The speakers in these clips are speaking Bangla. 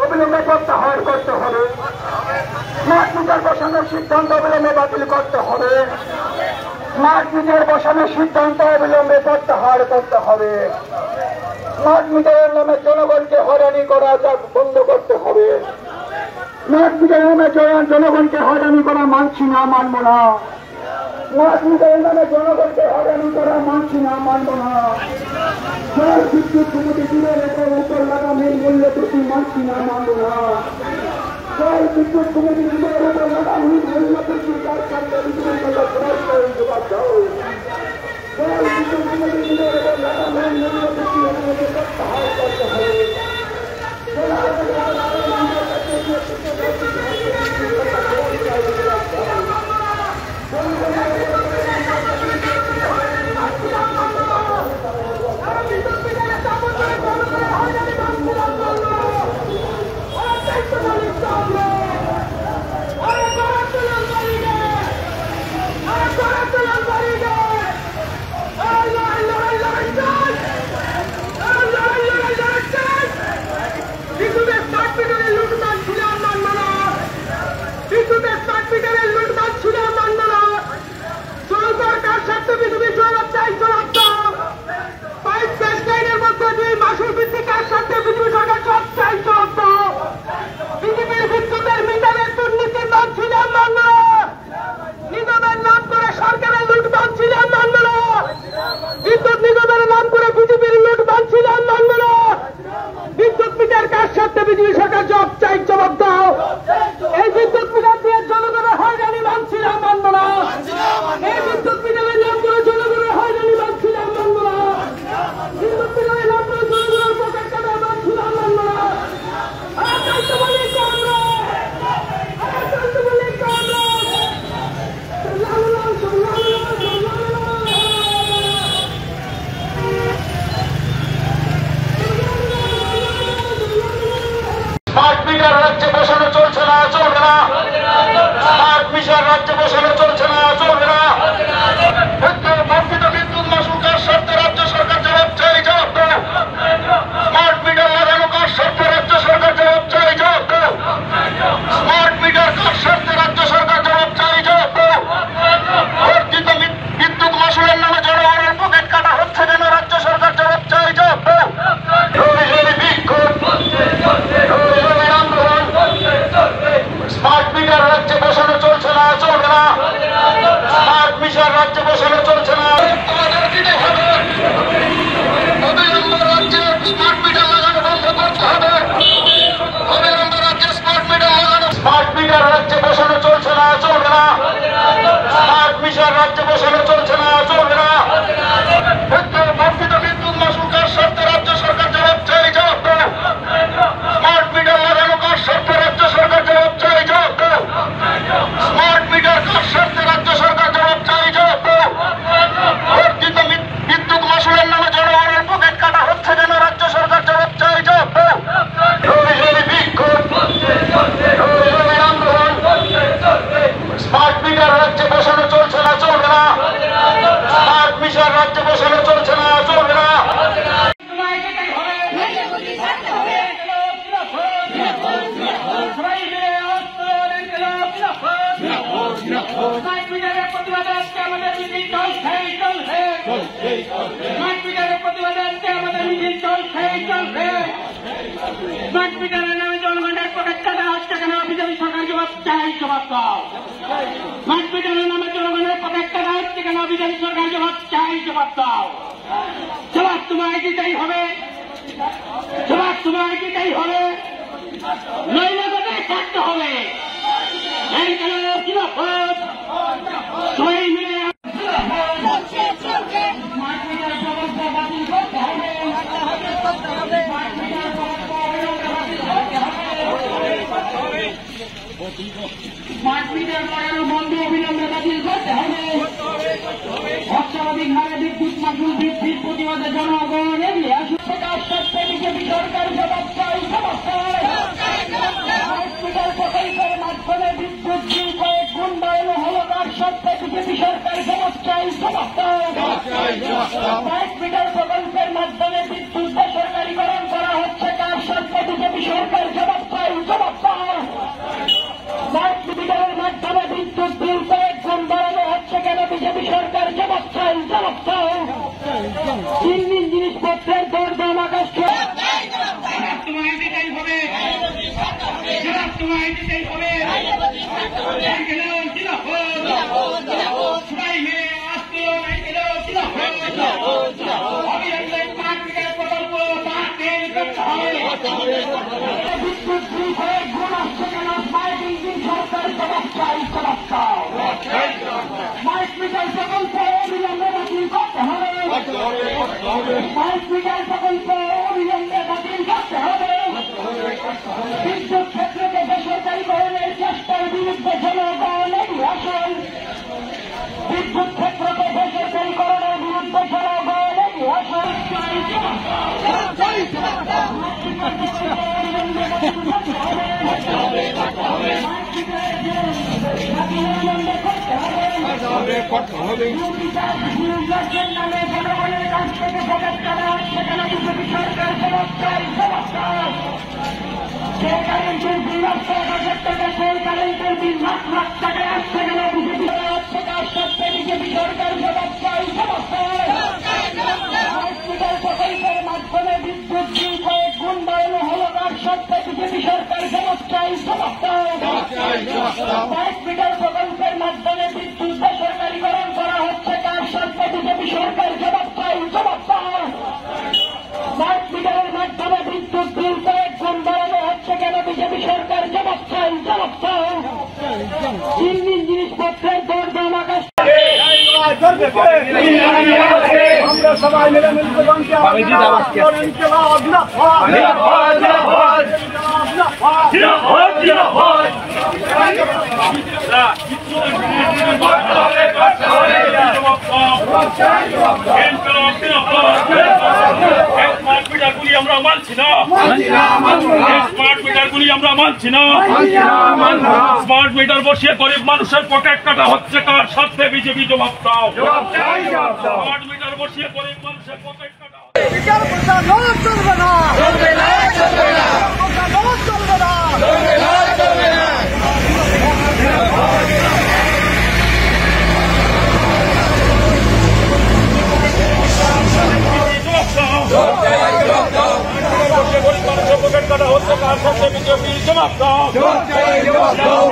অবিলম্বে প্রত্যাহার করতে হবে। স্মার্ট মিটার বসানোর সিদ্ধান্ত অবিলম্বে বাতিল করতে হবে। স্মার্ট মিটার বসানোর সিদ্ধান্ত অবিলম্বে প্রত্যাহার করতে হবে। স্মার্ট মিটারের নামে জনগণকে হয়রানি করা বন্ধ করতে হবে। স্মার্ট মিটারের নামে জনগণকে হয়রানি করা মানছি না, মানব না। স্মার্ট মিটারের নামে জনগণকে হয়রানি করা মানছি না, মানব না। বিদ্যুৎ কমিটি দিনের উপর লাগামের মূল্য প্রতি মানছি না, মানব না। বিদ্যুৎ কমিটি দিনের উপর লাগামের মূল্য প্রতি কার সাথে জবাব দাও। বিদ্যুৎ কমিটি দিনের উপর লাগামের মূল্য প্রতি আমাদের প্রত্যাহার করতে হবে। স্মার্ট মিটারের নামে জনগণের পকেট কাটা হচ্ছে কেন? বিজেপি সরকার জবাব চাই, জবাব দাও। স্মার্ট মিটারের নামে জনগণের পকেট কাটা হচ্ছে কেন? বিজেপি সরকার জবাব চাই, জবাব দাও। জবাব তোমায় দিতেই হবে, জবাব তোমায় দিতেই হবে, নইলে কোথায় থাকতে হবে। সবাই মিলে স্মার্ট মিটার লাগানো বন্ধ অবিলম্বে বাতিল করতে হবে। অস্বাভাবিক হারে বিদ্যুৎ মাশুল বৃদ্ধির প্রতিবাদে জনগণ এগিয়ে আসুন। বিজেপি সরকার জবাব চাই, জবাব চাই। স্মার্ট মিটার প্রকল্পের মাধ্যমে বিদ্যুৎ বিল কয়েক গুণ বাড়ানো হলো, তার সত্ত্বে বিজেপি সরকার জবাব চাই, জবাব চাই। স্মার্ট মিটার প্রকল্পের মাধ্যমে বিদ্যুৎ বেসরকারীকরণ করা হচ্ছে, তার সত্ত্বে জবাব দাও। চিহ্নিত জিনিসপত্রের দরদাম আকাশ তোমায় দিতেই হবে, জবাব তোমায় দিতেই হবে। সবাই মিলে আসতেও নাই গেলেও অবিলম্বে মার্কেটের প্রকল্প তাড়াতাড়ি করতে হবে। বিদ্যুৎ হয়ে গুণ আসছে কেন? স্মার্ট ইঞ্জিন সরকার জবাব চাই, জবাব দাও। স্মার্ট মিটার প্রকল্প অবিলম্বে বাতিল করতে হবে। স্মার্ট মিটার প্রকল্প অবিলম্বে বাতিল করতে হবে। বিদ্যুৎ ক্ষেত্রকে বেসরকারীকরণের চেষ্টার বিরুদ্ধে জনগণ এগিয়ে আসুন। বিদ্যুৎ ক্ষেত্রকে বেসরকারীকরণের বিরুদ্ধে জনগণ এগিয়ে আসুন। নামে জনগণের কাছ থেকে ভোটের টাকা হচ্ছে কেন? বিজেপি সরকার জবাব চাই, জবাব দাও। যে কারেন্টের বিল 8,000 টাকা, সেই কারেন্টের বিল লাখ লাখ টাকায় আসছে কেন? বিজেপি বিজেপি সরকার জবাব চাই, জবাব দাও। হসপিটাল প্রকল্পের মাধ্যমে বিদ্যুৎ বিল কয়েক গুণ বাড়ানো হলো, তার সত্ত্বে বিজেপি সরকার জবাব চাই, জবাব দাও। হসপিটাল প্রকল্পের মাধ্যমে বিদ্যুৎ বেসরকারীকরণ করা হচ্ছে, তার সত্ত্বে বিজেপি সরকার জবাব চাই, জবাব দাও। স্মার্ট মিটারের মাধ্যমে বিদ্যুৎ বিল কয়েক গুণ বাড়ানো হচ্ছে কেন? বিজেপি সরকার জবাব চাই, জবাব দাও। চিহ্নিত জিনিসপত্রের দরদাম আকাশ আমরা সবাই মিলে স্মার্ট মিটারগুলি আমরা মানছি না, স্মার্ট মিটারগুলি আমরা মানছি না। স্মার্ট মিটার বসিয়ে গরিব মানুষের পকেট কাটা হচ্ছে, কার সাথে? বিজেপি জবাব দাও। স্মার্ট মিটার বসিয়ে গরিব মানুষের পকেট কাটা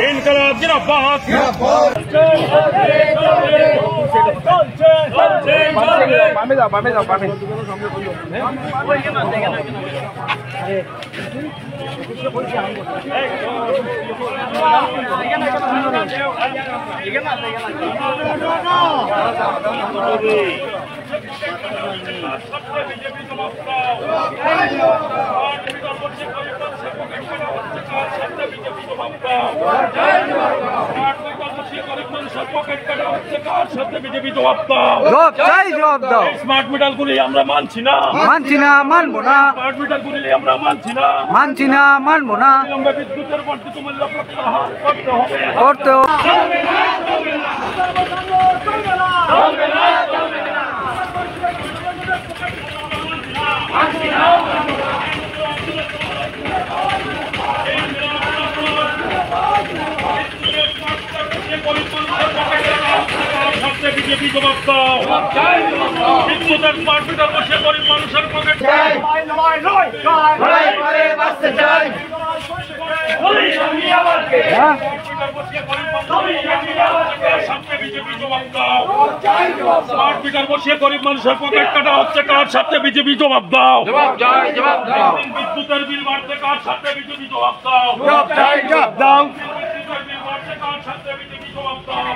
ইনকলাব জিন্দাবাদ। বিজেপি জবাব দাও। স্মার্ট মিটারগুলি আমরা মানছি না, মানবো না। স্মার্ট মিটারগুলি আমরা মানছি না, মানবো না। বিদ্যুতের বর্ধিত মূল্য প্রত্যাহার করতে হবে, করতে বিজেপি জবাব দাও। বিদ্যুতের স্মার্ট মিটার বসে গরিব মানুষের পকেট বিজেপি জবাব দাও। স্মার্ট মিটার বসিয়ে গরিব মানুষের পকেট কাটা হচ্ছে, কার সাথে? বিজেপি জবাব দাও। বিদ্যুতের বিল বাড়ছে, কার সাথে? বিজেপি জবাব দাও। বিদ্যুতের বিল বাড়ছে, কার সাথে? বিজেপি জবাব দাও।